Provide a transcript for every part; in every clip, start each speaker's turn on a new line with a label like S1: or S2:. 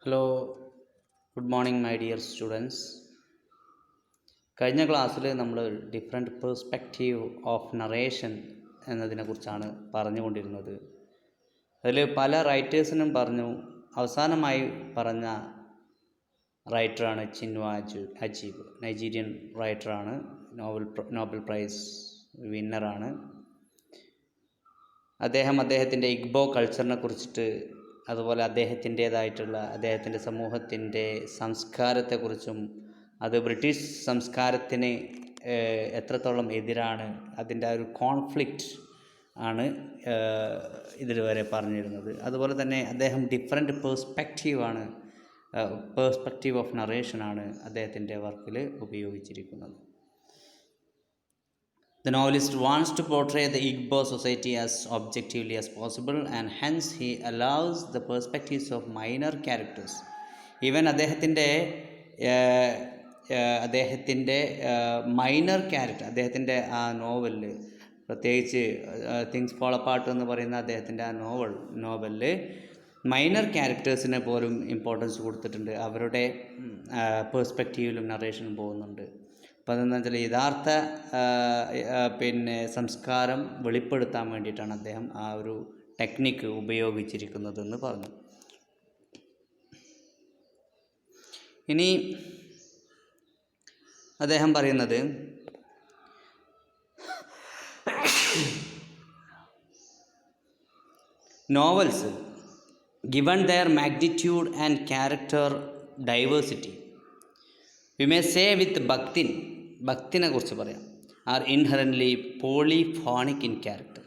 S1: Hello, good morning my dear students. കഴിഞ്ഞ ക്ലാസ്സിൽ നമ്മൾ ഡിഫറെൻറ്റ് പേഴ്സ്പെക്റ്റീവ് ഓഫ് നറേഷൻ എന്നതിനെക്കുറിച്ചാണ് പറഞ്ഞുകൊണ്ടിരുന്നത്. അതിൽ പല റൈറ്റേഴ്സിനും പറഞ്ഞു. അവസാനമായി പറഞ്ഞ റൈറ്ററാണ് ചിൻവ അച്ചീവ്, നൈജീരിയൻ റൈറ്ററാണ്, നോബൽ പ്രൈസ് വിന്നറാണ്. അദ്ദേഹത്തിൻ്റെ ഇഗ്ബോ കൾച്ചറിനെ കുറിച്ചിട്ട്, അതുപോലെ അദ്ദേഹത്തിൻ്റെ സമൂഹത്തിൻ്റെ സംസ്കാരത്തെക്കുറിച്ചും അത് ബ്രിട്ടീഷ് സംസ്കാരത്തിന് എത്രത്തോളം എതിരാണ്, അതിൻ്റെ ഒരു കോൺഫ്ലിക്റ്റ് ആണ് ഇതിൽ വരെ പറഞ്ഞിരുന്നത്. അതുപോലെ തന്നെ അദ്ദേഹം ഡിഫറെൻറ്റ് പേഴ്സ്പെക്റ്റീവ് ഓഫ് നറേഷനാണ് അദ്ദേഹത്തിൻ്റെ വർക്കിൽ ഉപയോഗിച്ചിരിക്കുന്നത്. The novelist wants to portray the Igbo society as objectively as possible, and hence he allows the perspectives of minor characters. Even അദ്ദേഹത്തിൻ്റെ മൈനർ ക്യാരക്ടർ, അദ്ദേഹത്തിൻ്റെ ആ നോവലിൽ, പ്രത്യേകിച്ച് തിങ്സ് ഫോൾ അപ്പാർട്ട് എന്ന് പറയുന്ന അദ്ദേഹത്തിൻ്റെ ആ നോവലിൽ മൈനർ ക്യാരക്ടേഴ്സിനെ പോലും ഇമ്പോർട്ടൻസ് കൊടുത്തിട്ടുണ്ട്. അവരുടെ പേഴ്സ്പെക്റ്റീവിലും നറേഷനും പോകുന്നുണ്ട്. അപ്പോൾ അതെന്താ വെച്ചാൽ യഥാർത്ഥ സംസ്കാരം വെളിപ്പെടുത്താൻ വേണ്ടിയിട്ടാണ് അദ്ദേഹം ആ ഒരു ടെക്നിക്ക് ഉപയോഗിച്ചിരിക്കുന്നതെന്ന് പറഞ്ഞു. ഇനി അദ്ദേഹം പറയുന്നത്, novels given their magnitude and character diversity, we may say with ഭക്തിനെ കുറിച്ച് പറയാം, are inherently polyphonic in character.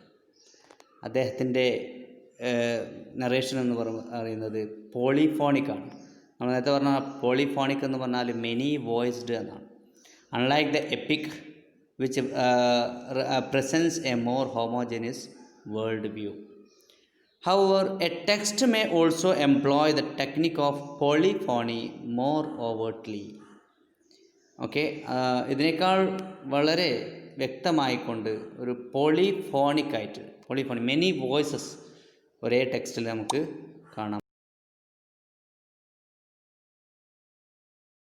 S1: അദ്ദേഹത്തിൻ്റെ നറേഷൻ എന്ന് പറയുന്നത് പോളിഫോണിക്കാണ്. നമ്മൾ നേരത്തെ പറഞ്ഞ പോളിഫോണിക് എന്ന് പറഞ്ഞാൽ മെനി വോയിസ്ഡ് എന്നാണ്. Unlike the epic which presents a more homogeneous world view. However, a text may also employ the technique of polyphony more overtly. Okay, ഇതിനേക്കാൾ വളരെ വ്യക്തമായിക്കൊണ്ട് ഒരു പോളിഫോണിക് മെനി വോയിസസ് ഒരേ ടെക്സ്റ്റിൽ നമുക്ക് കാണാൻ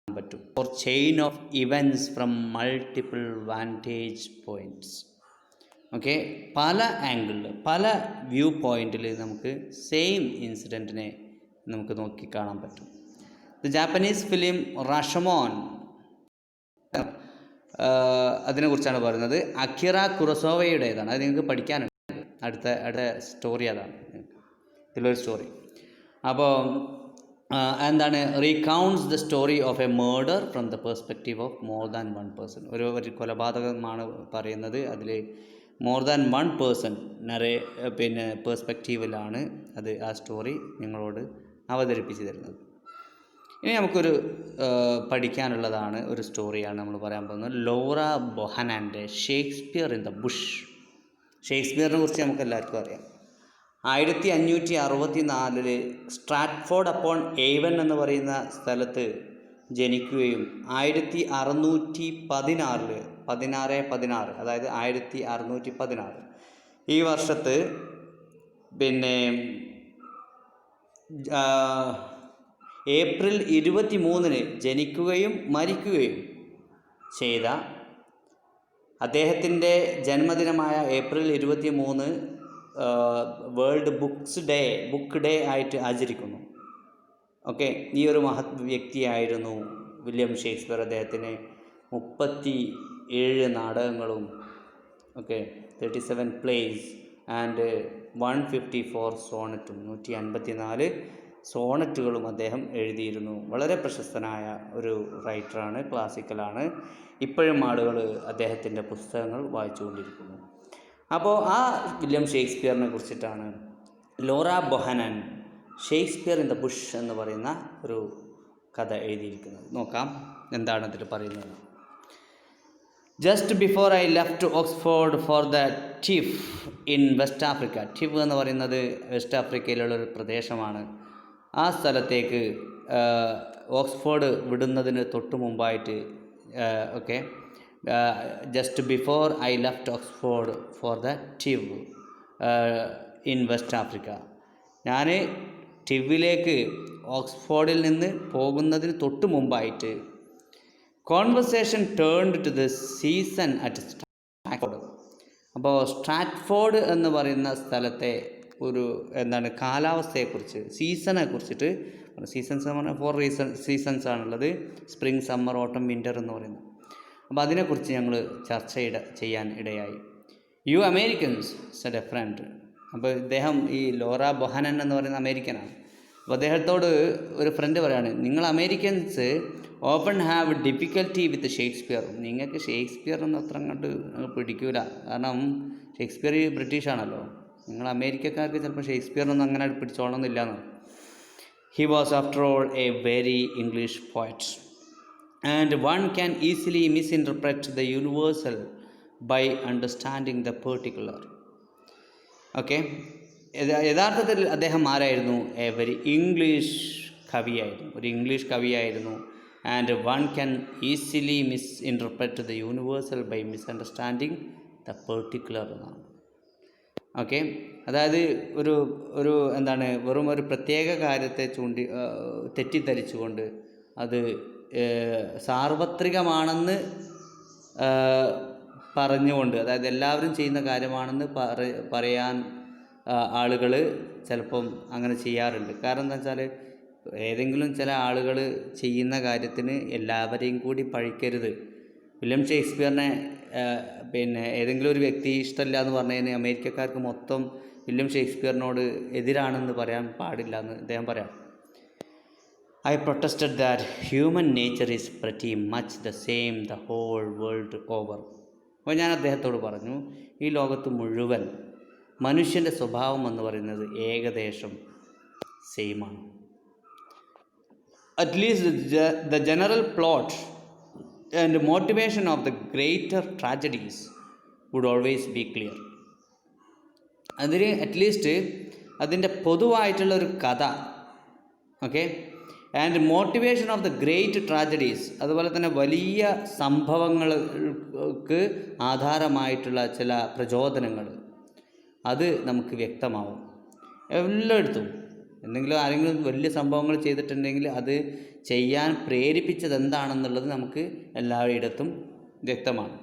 S1: പറ്റും. For chain of events from multiple vantage points. Okay, പല ആംഗിളിൽ, പല വ്യൂ പോയിൻറ്റിൽ നമുക്ക് സെയിം ഇൻസിഡൻറ്റിനെ നമുക്ക് നോക്കി കാണാൻ പറ്റും. ദ ജാപ്പനീസ് ഫിലിം റാഷമോൻ, അതിനെക്കുറിച്ചാണ് പറയുന്നത്. അക്കിറ കുറസോവയുടേതാണ്. അത് നിങ്ങൾക്ക് പഠിക്കാനുണ്ട്. അടുത്ത സ്റ്റോറി അതാണ്, ഇതിലൊരു സ്റ്റോറി. അപ്പോൾ എന്താണ്, recounts the story of a murder from the perspective of more than one person. ഒരു കൊലപാതകമാണ് പറയുന്നത്. അതിൽ മോർ ദാൻ വൺ പേഴ്സൺ പേഴ്സ്പെക്റ്റീവിലാണ് അത് ആ സ്റ്റോറി നിങ്ങളോട് അവതരിപ്പിച്ച് തരുന്നത്. ഇനി നമുക്കൊരു പഠിക്കാനുള്ളതാണ്, ഒരു സ്റ്റോറിയാണ് നമ്മൾ പറയാൻ പോകുന്നത്. ലോറ ബൊഹനാൻ്റെ ഷേക്സ്പിയർ ഇൻ ദ ബുഷ്. ഷേക്സ്പിയറിനെ കുറിച്ച് നമുക്ക് എല്ലാവർക്കും അറിയാം. 1564 സ്ട്രാറ്റ്ഫോർഡ് അപ്പോൺ ഏവൻ എന്ന് പറയുന്ന സ്ഥലത്ത് ജനിക്കുകയും 1616 അതായത് 1616 ഈ വർഷത്ത് ഏപ്രിൽ 23 ജനിക്കുകയും മരിക്കുകയും ചെയ്ത അദ്ദേഹത്തിൻ്റെ ജന്മദിനമായ ഏപ്രിൽ 23 വേൾഡ് ബുക്ക് ഡേ ആയിട്ട് ആചരിക്കുന്നു. ഓക്കെ, ഈ ഒരു മഹത് വ്യക്തിയായിരുന്നു വില്യം ഷേക്സ്പിയർ. അദ്ദേഹത്തിന് 37 നാടകങ്ങളും 37 പ്ലേസ് ആൻഡ് 154 സോണറ്റും 154 സോണറ്റുകളും അദ്ദേഹം എഴുതിയിരുന്നു. വളരെ പ്രശസ്തനായ ഒരു റൈറ്ററാണ്, ക്ലാസിക്കലാണ്. ഇപ്പോഴും ആളുകൾ അദ്ദേഹത്തിൻ്റെ പുസ്തകങ്ങൾ വായിച്ചുകൊണ്ടിരിക്കുന്നു. അപ്പോൾ ആ വില്യം ഷേക്സ്പിയറിനെ കുറിച്ചിട്ടാണ് Laura Bohannan Shakespeare in the bush എന്ന് പറയുന്ന ഒരു കഥ എഴുതിയിരിക്കുന്നത്. നോക്കാം എന്താണ് അതിൽ പറയുന്നത്. Just before I left Oxford for the Tiv in West Africa. Tiv എന്ന് പറയുന്നത് വെസ്റ്റ് ആഫ്രിക്കയിലുള്ളൊരു പ്രദേശമാണ്. ആ സ്ഥലത്തേക്ക് ഓക്സ്ഫോർഡ് വിടുന്നതിന് തൊട്ട് മുമ്പായിട്ട് just before I left Oxford for the Tiv in West Africa. ഞാൻ ടിവിലേക്ക് ഓക്സ്ഫോർഡിൽ നിന്ന് പോകുന്നതിന് തൊട്ട് മുമ്പായിട്ട് conversation turned to the season at Stratford. അപ്പോൾ സ്ട്രാറ്റ്ഫോർഡ് എന്ന് പറയുന്ന സ്ഥലത്തെ ഒരു കാലാവസ്ഥയെക്കുറിച്ച്, സീസണെ കുറിച്ചിട്ട്, സീസൺസ് എന്ന് പറഞ്ഞാൽ 4 സീസൺസ് ആണുള്ളത്, സ്പ്രിങ്, സമ്മർ, ഓട്ടം, വിൻ്റർ എന്ന് പറയുന്നത്. അപ്പോൾ അതിനെക്കുറിച്ച് ഞങ്ങൾ ചർച്ച ചെയ്യാൻ ഇടയായി. You Americans said a friend. അപ്പോൾ ഇദ്ദേഹം ഈ ലോറ ബൊഹാനൻ എന്ന് പറയുന്ന അമേരിക്കനാണ്. അപ്പോൾ അദ്ദേഹത്തോട് ഒരു ഫ്രണ്ട് പറയാണ്, നിങ്ങൾ Americans open have difficulty with Shakespeare. നിങ്ങൾക്ക് ഷേക്സ്പിയർ ഒന്നും അത്ര അങ്ങോട്ട് പിടിക്കൂല, കാരണം ഷേക്സ്പിയർ ബ്രിട്ടീഷാണല്ലോ. നിങ്ങൾ അമേരിക്കക്കാർക്ക് ചിലപ്പോൾ ഷേക്സ്പിയറിനൊന്നും അങ്ങനെ പിടിച്ചോളണമെന്നില്ല എന്ന്. He was after all a very English poet and one can easily misinterpret the universal by understanding the particular. Okay, യഥാർത്ഥത്തിൽ അദ്ദേഹം ആരായിരുന്നു? എ വെരി ഇംഗ്ലീഷ് കവിയായിരുന്നു, ഒരു ഇംഗ്ലീഷ് കവിയായിരുന്നു. And one can easily misinterpret the universal by misunderstanding the particular എന്നാണ്. Okay, അതായത് ഒരു വെറും ഒരു പ്രത്യേക കാര്യത്തെ തെറ്റിദ്ധരിച്ചുകൊണ്ട് അത് സാർവത്രികമാണെന്ന് പറഞ്ഞുകൊണ്ട്, അതായത് എല്ലാവരും ചെയ്യുന്ന കാര്യമാണെന്ന് പറയാൻ ആളുകൾ ചിലപ്പം അങ്ങനെ ചെയ്യാറുണ്ട്. കാരണം എന്താ വെച്ചാൽ, ഏതെങ്കിലും ചില ആളുകൾ ചെയ്യുന്ന കാര്യത്തിന് എല്ലാവരെയും കൂടി പഴിക്കരുത്. വില്യം ഷേക്സ്പിയറിനെ ഏതെങ്കിലും ഒരു വ്യക്തി ഇഷ്ടമില്ല എന്ന് പറഞ്ഞതിന് അമേരിക്കക്കാർക്ക് മൊത്തം വില്യം ഷേക്സ്പിയറിനോട് എതിരാണെന്ന് പറയാൻ പാടില്ല എന്ന് അദ്ദേഹം പറയാം. I protested that human nature is pretty much the same the whole world over. അപ്പോൾ ഞാൻ അദ്ദേഹത്തോട് പറഞ്ഞു, ഈ ലോകത്ത് മുഴുവൻ മനുഷ്യൻ്റെ സ്വഭാവം എന്ന് പറയുന്നത് ഏകദേശം സെയിമാണ്. At least the general plot and motivation of the greater tragedies would always be clear. അതിന് അറ്റ്ലീസ്റ്റ് അതിൻ്റെ പൊതുവായിട്ടുള്ള ഒരു കഥ, okay, and motivation of the great tragedies, അതുപോലെ തന്നെ വലിയ സംഭവങ്ങൾക്ക് ആധാരമായിട്ടുള്ള ചില പ്രചോദനങ്ങൾ, അത് നമുക്ക് വ്യക്തമാവും. എല്ലായിടത്തും ആരെങ്കിലും വലിയ സംഭവങ്ങൾ ചെയ്തിട്ടുണ്ടെങ്കിൽ അത് ചെയ്യാൻ പ്രേരിപ്പിച്ചത് എന്താണെന്നുള്ളത് നമുക്ക് എല്ലായിടത്തും വ്യക്തമാണ്.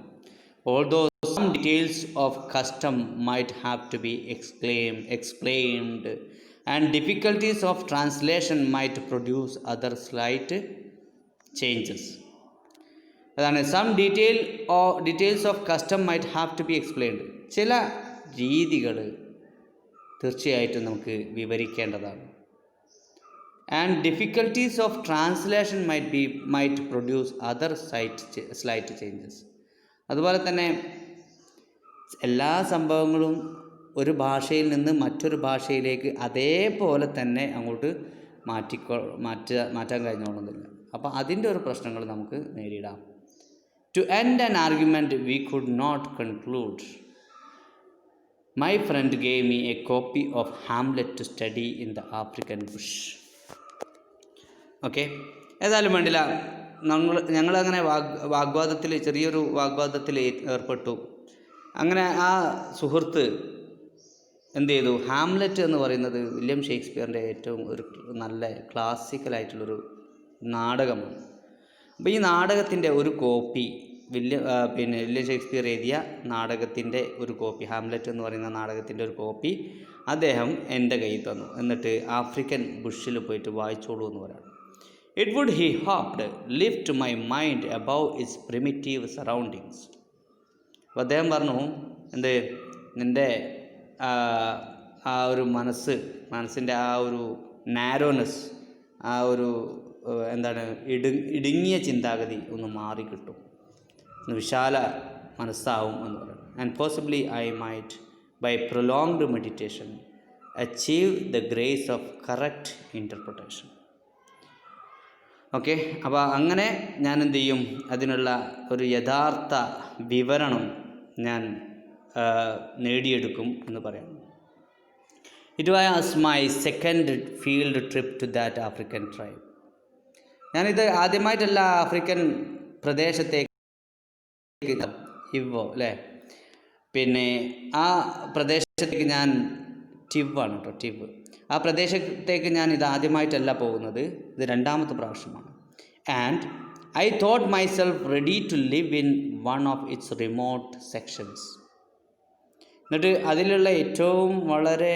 S1: Although some details of custom might have to be explained and difficulties of translation might produce other slight changes. അതാണ് some details of custom might have to be explained. ചില രീതികൾ തീർച്ചയായിട്ടും നമുക്ക് വിവരിക്കേണ്ടതാണ്. And difficulties of translation might produce other slight changes. അതുപോലെ തന്നെ എല്ലാ സംഭവങ്ങളും ഒരു ഭാഷയിൽ നിന്ന് മറ്റൊരു ഭാഷയിലേക്ക് അതേപോലെ തന്നെ അങ്ങോട്ട് മാറ്റാൻ കഴിഞ്ഞോളുന്നില്ല. അപ്പോൾ അതിൻ്റെ ഒരു പ്രശ്നങ്ങൾ നമുക്ക് നേരിടാം. To end an argument we could not conclude. My friend gave me a copy of Hamlet to study in the African bush. Okay, ഏതായാലും വേണ്ടില്ല, ഞങ്ങളങ്ങനെ ചെറിയൊരു വാഗ്വാദത്തിൽ ഏർപ്പെട്ടു. അങ്ങനെ ആ സുഹൃത്ത് എന്ത് ചെയ്തു? ഹാംലെറ്റ് എന്ന് പറയുന്നത് വില്യം ഷേക്സ്പിയറിൻ്റെ ഏറ്റവും ഒരു നല്ല ക്ലാസിക്കലായിട്ടുള്ളൊരു നാടകമാണ്. അപ്പോൾ ഈ നാടകത്തിൻ്റെ ഒരു കോപ്പി വില്യം ഷേക്സ്പിയർ എഴുതിയ നാടകത്തിൻ്റെ ഒരു കോപ്പി, ഹാംലെറ്റ് എന്ന് പറയുന്ന നാടകത്തിൻ്റെ ഒരു കോപ്പി അദ്ദേഹം എൻ്റെ കയ്യിൽ തന്നു. എന്നിട്ട് ആഫ്രിക്കൻ ബുഷിൽ പോയിട്ട് വായിച്ചോളൂ എന്ന് പറയാം. It would he hoped lift my mind above its primitive surroundings. അപ്പോൾ അദ്ദേഹം പറഞ്ഞു, നിൻ്റെ ആ ഒരു മനസ്സിൻ്റെ ആ ഒരു നാരോനെസ്, ആ ഒരു ഇടുങ്ങിയ ചിന്താഗതി ഒന്ന് മാറിക്കിട്ടും, വിശാല മനസ്സാവും എന്ന് പറയുന്നത്. And possibly I might by prolonged meditation achieve the grace of correct interpretation. Okay, അപ്പോൾ അങ്ങനെ ഞാൻ എന്ത് ചെയ്യും? അതിനുള്ള ഒരു യഥാർത്ഥ വിവരണം ഞാൻ നേടിയെടുക്കും എന്ന് പറയാം. It was my second field trip to that African tribe. ഞാനിത് ആദ്യമായിട്ടല്ല ആഫ്രിക്കൻ പ്രദേശത്തേക്ക് ഇവോ അല്ലേ, ആ പ്രദേശത്തേക്ക് ഞാൻ ടിവാണ് കേട്ടോ, ടിവ്. ആ പ്രദേശത്തേക്ക് ഞാൻ ഇതാദ്യമായിട്ടല്ല പോകുന്നത്, ഇത് രണ്ടാമത്തെ പ്രാവശ്യമാണ്. And I thought myself ready to live in one of its remote sections. എന്നിട്ട് അതിലുള്ള ഏറ്റവും വളരെ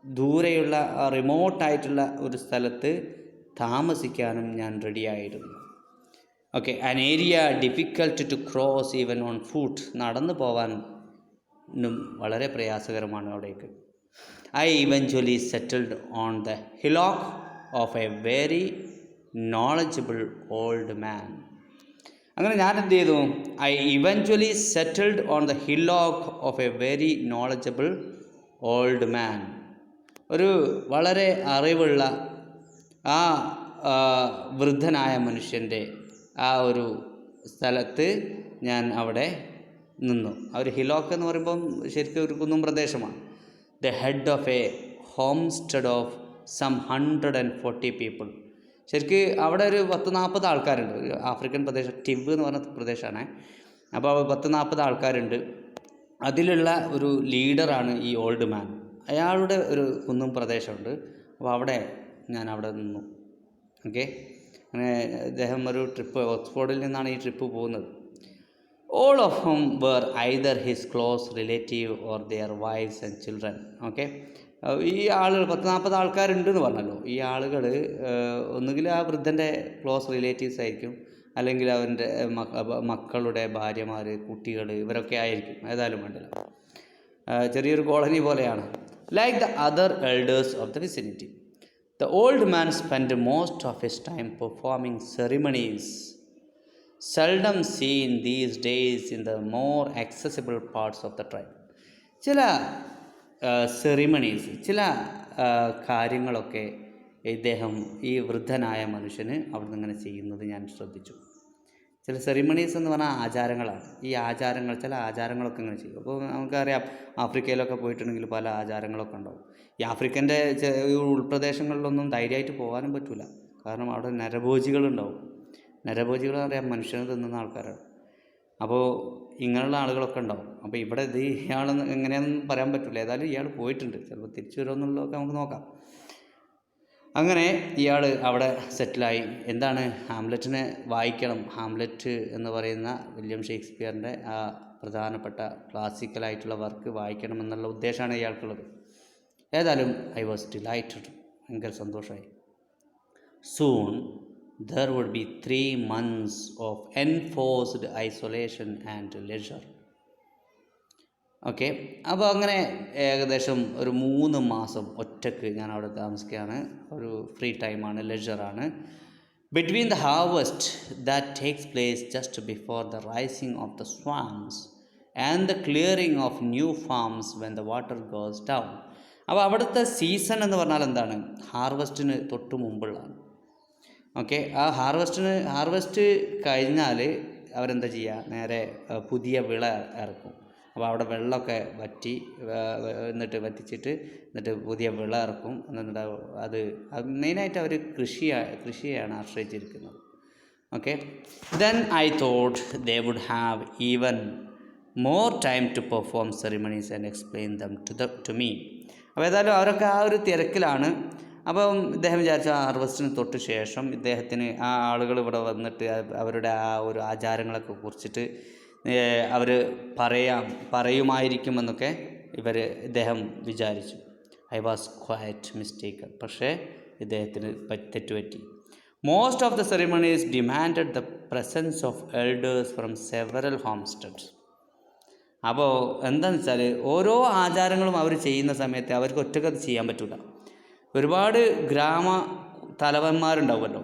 S1: ദൂരെയുള്ള റിമോട്ടായിട്ടുള്ള ഒരു സ്ഥലത്ത് താമസിക്കാനും ഞാൻ റെഡിയായിരുന്നു. Okay, an area difficult to cross even on foot. നടന്നു പോകാനും വളരെ പ്രയാസകരമാണ് അവിടേക്ക്. I eventually settled on the hillock of a very knowledgeable old man. അങ്ങനെ ഞാൻ എന്ത് ചെയ്തു? I eventually settled on the hillock of a very knowledgeable old man. ഒരു വളരെ അറിവുള്ള ആ വൃദ്ധനായ മനുഷ്യൻ്റെ ആ ഒരു സ്ഥലത്ത് ഞാൻ അവിടെ നിന്നു. ആ ഒരു ഹിലോക്ക് എന്ന് പറയുമ്പം ശരിക്കും ഒരു കുന്നും പ്രദേശമാണ്. The head of a homestead of some 140 people. ശരിക്ക് അവിടെ ഒരു 10-40 ആൾക്കാരുണ്ട്. ഒരു ആഫ്രിക്കൻ പ്രദേശം, ടിവ് എന്ന് പറഞ്ഞ പ്രദേശമാണ്. അപ്പോൾ 10-40 ആൾക്കാരുണ്ട്. അതിലുള്ള ഒരു ലീഡറാണ് ഈ ഓൾഡ് മാൻ. അയാളുടെ ഒരു കുന്നും പ്രദേശമുണ്ട്. അപ്പോൾ ഞാൻ അവിടെ നിന്നു. ഓക്കെ, അങ്ങനെ അദ്ദേഹം ഒരു ട്രിപ്പ്, ഓക്സ്ഫോർഡിൽ നിന്നാണ് ഈ ട്രിപ്പ് പോകുന്നത്. All of whom were either his close relative or their wives and children. Okay, ഈ ആളുകൾ 10-40 ആൾക്കാരുണ്ടെന്ന് പറഞ്ഞല്ലോ. ഈ ആളുകൾ ഒന്നുകിൽ ആ വൃദ്ധൻ്റെ ക്ലോസ് റിലേറ്റീവ്സ് ആയിരിക്കും, അല്ലെങ്കിൽ അവൻ്റെ മക്കളുടെ ഭാര്യമാർ, കുട്ടികൾ, ഇവരൊക്കെ ആയിരിക്കും. ഏതായാലും വേണ്ടില്ല, ചെറിയൊരു കോളനി പോലെയാണ്. Like the other elders of the vicinity, the old man spend most of his time performing ceremonies seldom seen these days in the more accessible parts of the tribe. ചില സെറിമണീസ്, ചില കാര്യങ്ങളൊക്കെ ഇദ്ദേഹം, ഈ വൃദ്ധനായ മനുഷ്യന് അവിടെ നിന്ന് ഇങ്ങനെ ചെയ്യുന്നത് ഞാൻ ശ്രദ്ധിച്ചു. ചില സെറിമണീസ് എന്ന് പറഞ്ഞാൽ ആചാരങ്ങളാണ്. ഈ ആചാരങ്ങൾ, ചില ആചാരങ്ങളൊക്കെ ഇങ്ങനെ ചെയ്യും. അപ്പോൾ നമുക്കറിയാം, ആഫ്രിക്കയിലൊക്കെ പോയിട്ടുണ്ടെങ്കിൽ പല ആചാരങ്ങളൊക്കെ ഉണ്ടാവും. ഈ ആഫ്രിക്കൻ്റെ ഉൾപ്രദേശങ്ങളിലൊന്നും ധൈര്യമായിട്ട് പോകാനും പറ്റില്ല. കാരണം അവിടെ നരഭോജികളുണ്ടാവും. നരഭോജികൾ അറിയാം, മനുഷ്യനെ തിന്നുന്ന ആൾക്കാരാണ്. അപ്പോൾ ഇങ്ങനെയുള്ള ആളുകളൊക്കെ ഉണ്ടാവും. അപ്പോൾ ഇവിടെ ഇയാൾ എങ്ങനെയാണെന്ന് പറയാൻ പറ്റില്ല. ഏതായാലും ഇയാൾ പോയിട്ടുണ്ട്. ചിലപ്പോൾ തിരിച്ചു വരുമെന്നുള്ളതൊക്കെ നമുക്ക് നോക്കാം. അങ്ങനെ ഇയാൾ അവിടെ സെറ്റിലായി. എന്താണ്, ഹാംലെറ്റിനെ വായിക്കണം. ഹാംലെറ്റ് എന്ന് പറയുന്ന വില്യം ഷേക്സ്പിയറിൻ്റെ ആ പ്രധാനപ്പെട്ട ക്ലാസിക്കലായിട്ടുള്ള വർക്ക് വായിക്കണം എന്നുള്ള ഉദ്ദേശമാണ് ഇയാൾക്കുള്ളത്. ഏതായാലും ഐ വാസ് ഡിലൈറ്റഡ്, ഭയങ്കര സന്തോഷമായി. Soon there would be 3 months of enforced isolation and leisure. Okay, അപ്പോൾ അങ്ങനെ ഏകദേശം ഒരു 3 മാസം ഒറ്റക്ക് ഞാൻ അവിടെ താമസിക്കുകയാണ്. ഒരു ഫ്രീ ടൈമാണ്, ലെഷറാണ്. Between the harvest that takes place just before the rising of the swamps and the clearing of new farms when the water goes down. അപ്പോൾ അവിടുത്തെ സീസൺ എന്ന് പറഞ്ഞാൽ എന്താണ്? ഹാർവസ്റ്റിന് തൊട്ട് മുമ്പുള്ളതാണ്. ഓക്കെ, ആ ഹാർവസ്റ്റ് കഴിഞ്ഞാൽ അവരെന്താ ചെയ്യുക? നേരെ പുതിയ വിള ഇറക്കും. അപ്പോൾ അവിടെ വെള്ളമൊക്കെ എന്നിട്ട് വറ്റിച്ചിട്ട് പുതിയ വിള ഇറക്കും. എന്നിട്ട് അത് മെയിനായിട്ട് അവർ കൃഷിയെയാണ് ആശ്രയിച്ചിരിക്കുന്നത്. Okay, then I thought they would have even more time to perform ceremonies and explain them to me. അപ്പോൾ ഏതായാലും അവരൊക്കെ ആ ഒരു തിരക്കിലാണ്. അപ്പം ഇദ്ദേഹം വിചാരിച്ച ഹാർവസ്റ്റിന് തൊട്ട് ശേഷം ഇദ്ദേഹത്തിന് ആ ആളുകൾ ഇവിടെ വന്നിട്ട് അവരുടെ ആ ഒരു ആചാരങ്ങളൊക്കെ കുറിച്ചിട്ട് അവർ പറയുമായിരിക്കുമെന്നൊക്കെ ഇദ്ദേഹം വിചാരിച്ചു. I was quite mistaken. പക്ഷേ ഇദ്ദേഹത്തിന് തെറ്റുപറ്റി. Most of the ceremonies demanded the presence of elders from several homesteads. അപ്പോൾ എന്താണെന്ന് വെച്ചാൽ ഓരോ ആചാരങ്ങളും അവർ ചെയ്യുന്ന സമയത്ത് അവർക്ക് ഒറ്റക്കത് ചെയ്യാൻ പറ്റില്ല. ഒരുപാട് തലവന്മാരുണ്ടാവുമല്ലോ.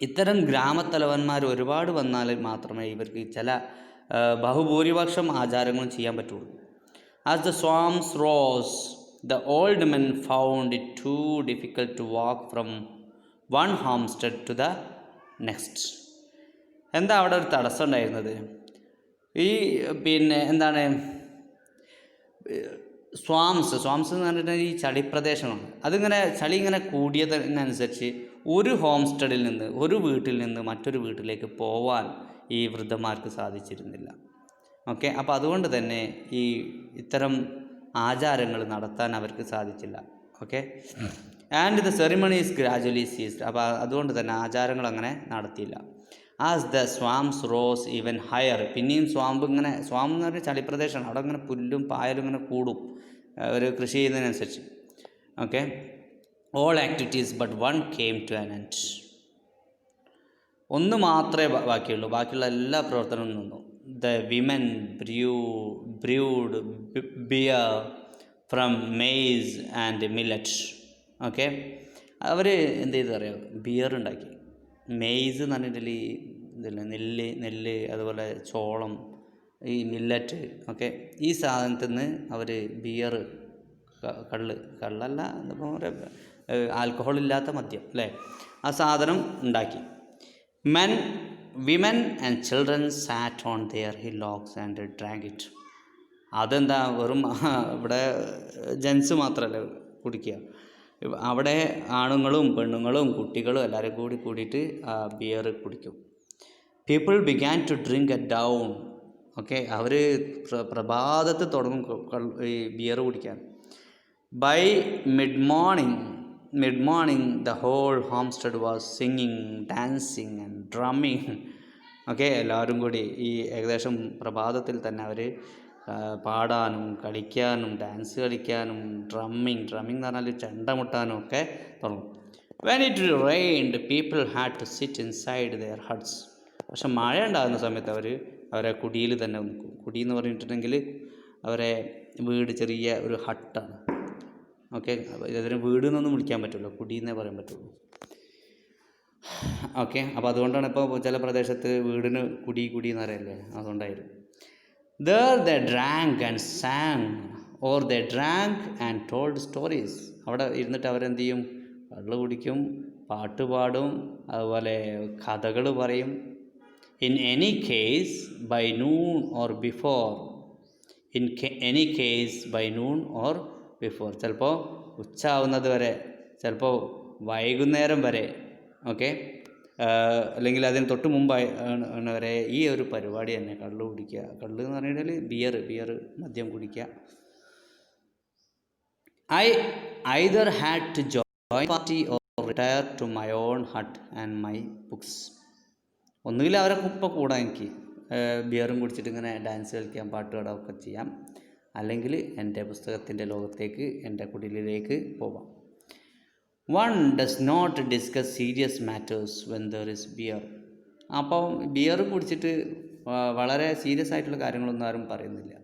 S1: ഇത്തരം ഗ്രാമത്തലവന്മാർ ഒരുപാട് വന്നാൽ മാത്രമേ ഇവർക്ക് ചില ബഹുഭൂരിപക്ഷം ആചാരങ്ങളും ചെയ്യാൻ പറ്റുള്ളൂ. As the swamps rose the old men found it too difficult to walk from one homestead to the next. എന്താ അവിടെ ഒരു തടസ്സം ഉണ്ടായിരുന്നത്? എന്താണ് സ്വാംസ് എന്ന് പറഞ്ഞിട്ടുണ്ടെങ്കിൽ ഈ ചളിപ്രദേശമാണ്. ചളി ഇങ്ങനെ കൂടിയതിനനുസരിച്ച് ഒരു ഹോംസ്റ്റഡിൽ നിന്ന്, ഒരു വീട്ടിൽ നിന്ന് മറ്റൊരു വീട്ടിലേക്ക് പോവാൻ ഈ വൃദ്ധന്മാർക്ക് സാധിച്ചിരുന്നില്ല. ഓക്കെ, അപ്പോൾ അതുകൊണ്ട് തന്നെ ഇത്തരം ആചാരങ്ങൾ നടത്താൻ അവർക്ക് സാധിച്ചില്ല. Okay. And the ceremony is gradually ceased. അപ്പോൾ അതുകൊണ്ട് തന്നെ ആചാരങ്ങൾ അങ്ങനെ നടത്തിയില്ല. As the swamps rose even higher. പിന്നെയും സ്വാമ്പ് ഇങ്ങനെ, സ്വാമ്പ് എന്ന് പറഞ്ഞാൽ ചളിപ്രദേശമാണ്, അവിടെ ഇങ്ങനെ പുല്ലും പായലും ഇങ്ങനെ കൂടും ഒരു കൃഷി ചെയ്യുന്നതിനനുസരിച്ച്. Okay. All activities but one came to an end. ഒന്ന് മാത്രമേ ബാക്കിയുള്ളൂ, ബാക്കിയുള്ള എല്ലാ പ്രവർത്തനവും നിന്നു. The women brewed beer from maize and millet. Okay. അവർ എന്ത് ചെയ്തു അറിയാം, ബിയർ ഉണ്ടാക്കി. മെയ്സ് എന്ന് പറഞ്ഞിട്ടുണ്ടെങ്കിൽ ഈ ഇതില്ല, നെല്ല് അതുപോലെ ചോളം, ഈ മില്ലറ്റ്, ഓക്കെ, ഈ സാധനത്തിൽ നിന്ന് അവർ ബിയർ, കള്ളല്ല, എന്താ പറയുക, ആൽക്കഹോൾ ഇല്ലാത്ത മദ്യം അല്ലേ, ആ സാധനം ഉണ്ടാക്കി. Women and children sat on their hillocks and drank it. അതെന്താ, വെറും ഇവിടെ ജെൻസ് മാത്രമല്ല കുടിക്കുക, അവിടെ ആണുങ്ങളും പെണ്ണുങ്ങളും കുട്ടികളും എല്ലാവരും കൂടിയിട്ട് ആ ബിയർ കുടിക്കും. People began to drink at dawn. Okay. അവർ പ്രഭാതത്തിൽ തുടങ്ങും ഈ ബിയർ കുടിക്കാൻ. By mid morning the whole homestead was singing, dancing and drumming. Okay. എല്ലാവരും കൂടി ഈ ഏകദേശം പ്രഭാതത്തിൽ തന്നെ അവർ പാടാനും കളിക്കാനും ഡാൻസ് കളിക്കാനും ഡ്രമ്മിങ് എന്ന് പറഞ്ഞാൽ ചെണ്ട മുട്ടാനും ഒക്കെ തുടങ്ങും. When it rained people had to sit inside their huts. പക്ഷെ മഴ ഉണ്ടാകുന്ന സമയത്ത് അവരെ കുടിയിൽ തന്നെ നിൽക്കും. കുടി എന്ന് പറഞ്ഞിട്ടുണ്ടെങ്കിൽ അവരെ വീട് ചെറിയ ഒരു ഹട്ടാണ്. ഓക്കെ. ഇതിന് വീട് എന്നൊന്നും വിളിക്കാൻ പറ്റുള്ളൂ, കുടിയെന്നേ പറയാൻ പറ്റുള്ളൂ. ഓക്കെ. അപ്പോൾ അതുകൊണ്ടാണ് ഇപ്പോൾ ചില പ്രദേശത്ത് വീടിന് കുടി എന്ന് പറയല്ലേ, അതുകൊണ്ടായിരുന്നു. There they drank and sang, or they drank and told stories. അവിടെ ഇരുന്നിട്ട് അവരെന്ത് ചെയ്യും, കള്ള് കുടിക്കും, പാട്ട് പാടും, അതുപോലെ കഥകൾ പറയും. In any case by noon or before. ചിലപ്പോൾ ഉച്ചയാവുന്നത് വരെ, ചിലപ്പോൾ വൈകുന്നേരം വരെ, ഓക്കെ, അല്ലെങ്കിൽ അതിന് തൊട്ട് മുമ്പായി വരെ ഈ ഒരു പരിപാടി തന്നെ, കള്ള് കുടിക്കുക. കള്ള് എന്ന് പറഞ്ഞാൽ ബിയർ മദ്യം കുടിക്കുക. I either had to join party or retire to my own hut and my books. ഒന്നുകിൽ അവരെ ഇപ്പോൾ കൂടാൻ എനിക്ക് ബിയറും കുടിച്ചിട്ട് ഇങ്ങനെ ഡാൻസ് കളിക്കാം, പാട്ട് പാടാമൊക്കെ ചെയ്യാം, അല്ലെങ്കിൽ എൻ്റെ പുസ്തകത്തിൻ്റെ ലോകത്തേക്ക്, എൻ്റെ കുടിലിലേക്ക് പോവാം. One does not discuss serious matters when there is beer. അപ്പോൾ ബിയർ കുടിച്ചിട്ട് വളരെ സീരിയസ് ആയിട്ടുള്ള കാര്യങ്ങളൊന്നും ആരും പറയുന്നില്ല.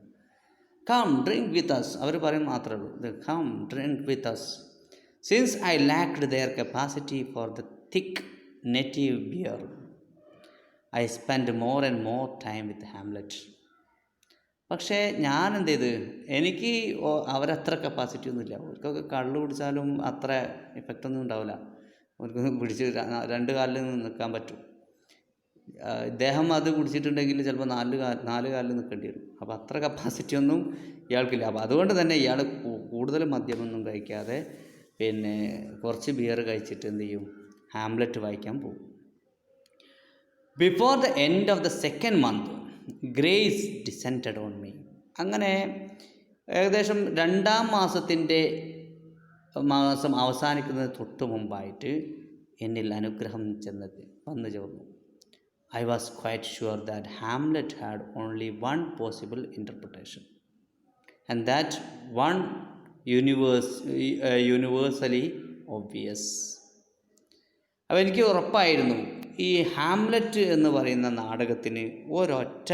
S1: കം ഡ്രിങ്ക് വിത്ത് അസ്, അവർ പറയും മാത്രമേ ഉള്ളൂ, come drink with us. Since I lacked their capacity for the thick native beer, I spend more and more time with Hamlet. പക്ഷേ ഞാൻ എന്ത് ചെയ്ത്, എനിക്ക് അവരത്ര കപ്പാസിറ്റി ഒന്നുമില്ല. അവർക്കൊക്കെ കള്ള് കുടിച്ചാലും അത്ര ഇഫക്റ്റൊന്നും ഉണ്ടാവില്ല, അവർക്ക് പിടിച്ച് 2 കാലിൽ നിൽക്കാൻ പറ്റും. ഇദ്ദേഹം അത് കുടിച്ചിട്ടുണ്ടെങ്കിൽ ചിലപ്പോൾ 4 കാലിൽ നിൽക്കേണ്ടി വരും. അപ്പോൾ അത്ര കപ്പാസിറ്റി ഒന്നും ഇയാൾക്കില്ല. അപ്പോൾ അതുകൊണ്ട് തന്നെ ഇയാൾ കൂടുതൽ മദ്യമൊന്നും കഴിക്കാതെ പിന്നെ കുറച്ച് ബിയർ കഴിച്ചിട്ട് എന്ത് ചെയ്യും, ഹാംലെറ്റ് വായിക്കാൻ പോകും. Before the end of the second month grace descended on me. അങ്ങനെ ഏകദേശം 2-ാം മാസം അവസാനിക്കുന്നതിന് തൊട്ട് മുമ്പായിട്ട് എന്നിൽ അനുഗ്രഹം വന്നു ചേർന്നു. I was quite sure that Hamlet had only one possible interpretation and that one universally obvious. അപ്പോൾ എനിക്ക് ഉറപ്പായിരുന്നു ഈ ഹാംലെറ്റ് എന്ന് പറയുന്ന നാടകത്തിന് ഒരൊറ്റ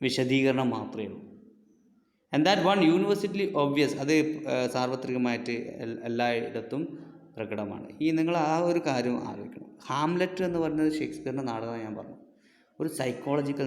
S1: വിശദീകരണം മാത്രമേ ഉള്ളൂ. And that one university obvious, അത് സാർവത്രികമായിട്ട് എല്ലായിടത്തും പ്രകടമാണ്. നിങ്ങൾ ആ ഒരു കാര്യം ആലോചിക്കണം. ഹാംലെറ്റ് എന്ന് പറയുന്നത് ഷേക്സ്പിയറിൻ്റെ നാടകമാണ്. ഞാൻ പറഞ്ഞു, ഒരു സൈക്കോളജിക്കൽ